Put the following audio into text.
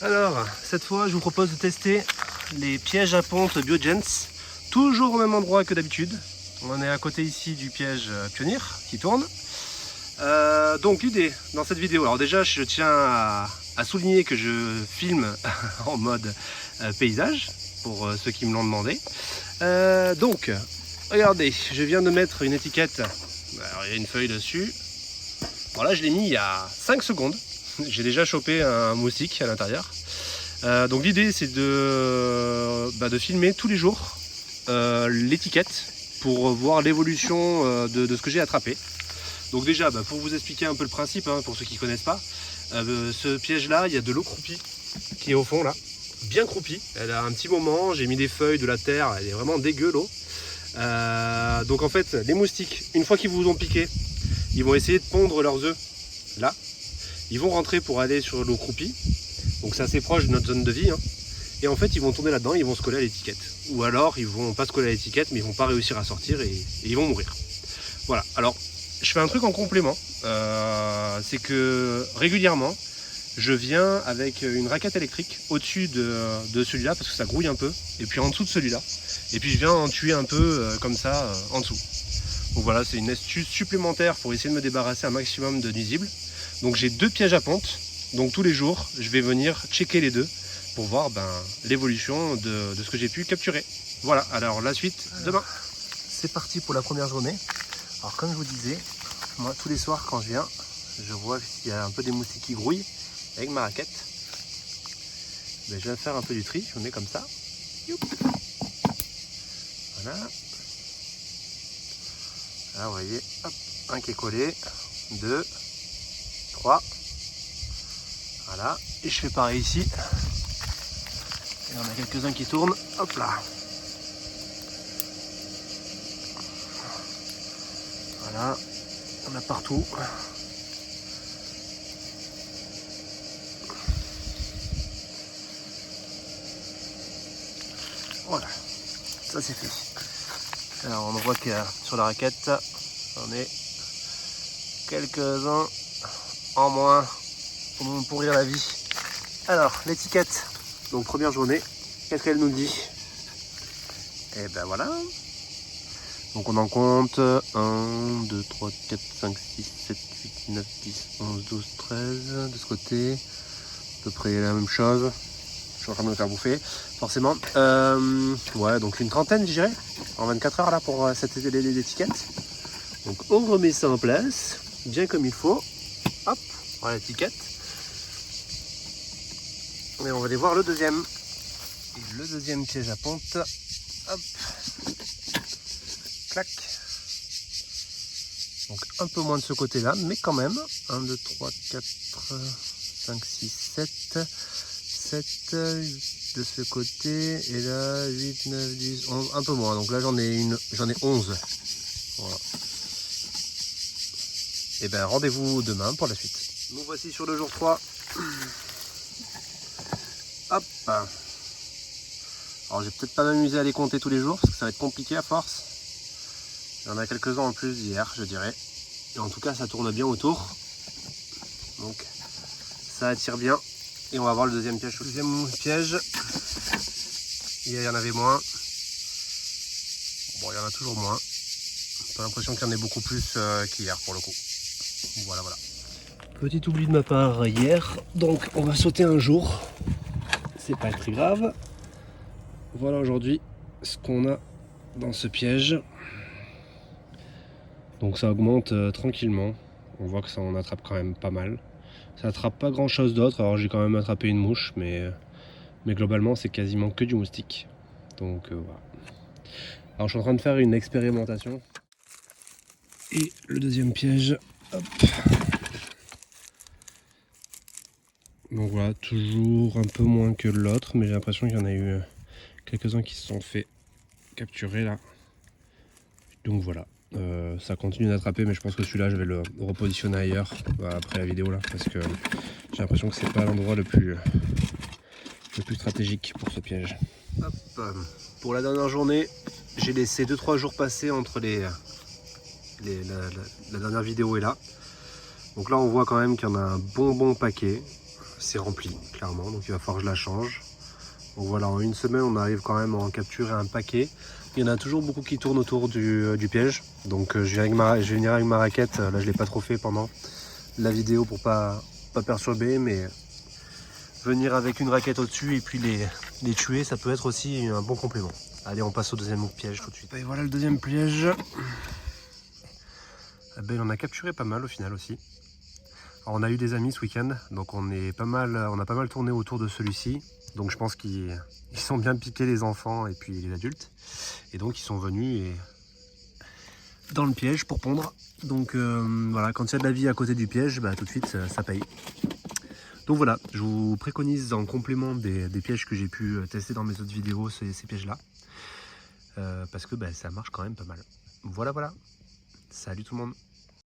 Alors, cette fois, je vous propose de tester les pièges à ponte Biogens, toujours au même endroit que d'habitude. On est à côté ici du piège Pionnier qui tourne. Donc l'idée dans cette vidéo, alors déjà je tiens à souligner que je filme en mode paysage, pour ceux qui me l'ont demandé. Donc, regardez, je viens de mettre une étiquette, alors il y a une feuille dessus. Voilà, je l'ai mis il y a 5 secondes. J'ai déjà chopé un moustique à l'intérieur. Donc l'idée c'est de filmer tous les jours l'étiquette pour voir l'évolution de ce que j'ai attrapé. Donc déjà, pour vous expliquer un peu le principe, pour ceux qui ne connaissent pas, ce piège là, il y a de l'eau croupie qui est au fond là, bien croupie. Elle a un petit moment, j'ai mis des feuilles, de la terre, elle est vraiment dégueu l'eau. Donc en fait, les moustiques, une fois qu'ils vous ont piqué, ils vont essayer de pondre leurs œufs là. Ils vont rentrer pour aller sur l'eau croupie. Donc c'est assez proche de notre zone de vie. Et en fait, ils vont tourner là-dedans, ils vont se coller à l'étiquette. Ou alors, ils vont pas se coller à l'étiquette, mais ils vont pas réussir à sortir et ils vont mourir. Voilà. Alors, je fais un truc en complément. C'est que régulièrement, je viens avec une raquette électrique au-dessus de celui-là, parce que ça grouille un peu. Et puis en dessous de celui-là. Et puis je viens en tuer un peu comme ça en dessous. Donc voilà, c'est une astuce supplémentaire pour essayer de me débarrasser un maximum de nuisibles. Donc j'ai 2 pièges à ponte. Donc tous les jours, je vais venir checker les deux pour voir l'évolution de ce que j'ai pu capturer. Voilà, alors la suite demain. C'est parti pour la première journée. Alors comme je vous disais, moi tous les soirs quand je viens, je vois qu'il y a un peu des moustiques qui grouillent avec ma raquette. Je viens faire un peu du tri, je me mets comme ça. Youp. Voilà. Là vous voyez, hop, un qui est collé, 2, 3. Voilà, et je fais pareil ici. Et on a quelques-uns qui tournent. Hop là. Voilà, on a partout. Voilà, ça c'est fait. Alors on voit que sur la raquette, on est quelques-uns en moins pour nous pourrir la vie. Alors, l'étiquette, donc première journée, qu'est-ce qu'elle nous dit? Et ben voilà. Donc on en compte 1, 2, 3, 4, 5, 6, 7, 8, 9, 10, 11, 12, 13. De ce côté, à peu près la même chose. Je suis en train de me faire bouffer, forcément. Ouais, donc une trentaine, je dirais, en 24 heures là pour cette étiquette. Donc on remet ça en place, bien comme il faut. Hop, voilà l'étiquette. Et on va aller voir le deuxième. Et le deuxième piège à ponte. Hop. Clac. Donc un peu moins de ce côté-là, mais quand même. 1, 2, 3, 4, 5, 6, 7. 7 de ce côté. Et là, 8, 9, 10, 11. Un peu moins. Donc là, j'en ai 11. Voilà. Et ben rendez-vous demain pour la suite. Nous voici sur le jour 3. Hop. Alors j'ai peut-être pas m'amuser à les compter tous les jours parce que ça va être compliqué à force. Il y en a quelques-uns en plus d'hier, je dirais. Et en tout cas ça tourne bien autour. Donc ça attire bien. Et on va voir le deuxième piège. Le deuxième piège. Hier il y en avait moins. Bon, il y en a toujours moins. J'ai l'impression qu'il y en a beaucoup plus qu'hier pour le coup. Voilà, voilà. Petit oubli de ma part hier. Donc on va sauter un jour. C'est pas très grave. Voilà aujourd'hui ce qu'on a dans ce piège. Donc ça augmente tranquillement. On voit que ça en attrape quand même pas mal. Ça attrape pas grand chose d'autre. Alors j'ai quand même attrapé une mouche, mais globalement c'est quasiment que du moustique. Donc voilà. Alors je suis en train de faire une expérimentation. Et le deuxième piège. Hop. Donc voilà, toujours un peu moins que l'autre, mais j'ai l'impression qu'il y en a eu quelques-uns qui se sont fait capturer là. Donc voilà, ça continue d'attraper, mais je pense que celui-là je vais le repositionner ailleurs après la vidéo là, parce que j'ai l'impression que c'est pas l'endroit le plus stratégique pour ce piège. Hop. Pour la dernière journée, j'ai laissé 2-3 jours passer entre la dernière vidéo et là. Donc là on voit quand même qu'il y en a un bon paquet. c'est rempli, clairement, donc il va falloir que je la change. Donc voilà, en une semaine, on arrive quand même à en capturer un paquet. Il y en a toujours beaucoup qui tournent autour du piège. Donc je vais venir avec ma raquette. Là, je ne l'ai pas trop fait pendant la vidéo pour pas perturber, mais venir avec une raquette au-dessus et puis les tuer, ça peut être aussi un bon complément. Allez, on passe au deuxième piège tout de suite. Et voilà le deuxième piège. Eh ben, il en a capturé pas mal au final aussi. Alors, on a eu des amis ce week-end, donc on a pas mal tourné autour de celui-ci. Donc je pense qu'ils sont bien piqués, les enfants et puis les adultes. Et donc ils sont venus dans le piège pour pondre. Donc voilà, quand il y a de la vie à côté du piège, bah, tout de suite ça paye. Donc voilà, je vous préconise en complément des pièges que j'ai pu tester dans mes autres vidéos, ces pièges-là. Parce que bah, ça marche quand même pas mal. Voilà, voilà. Salut tout le monde.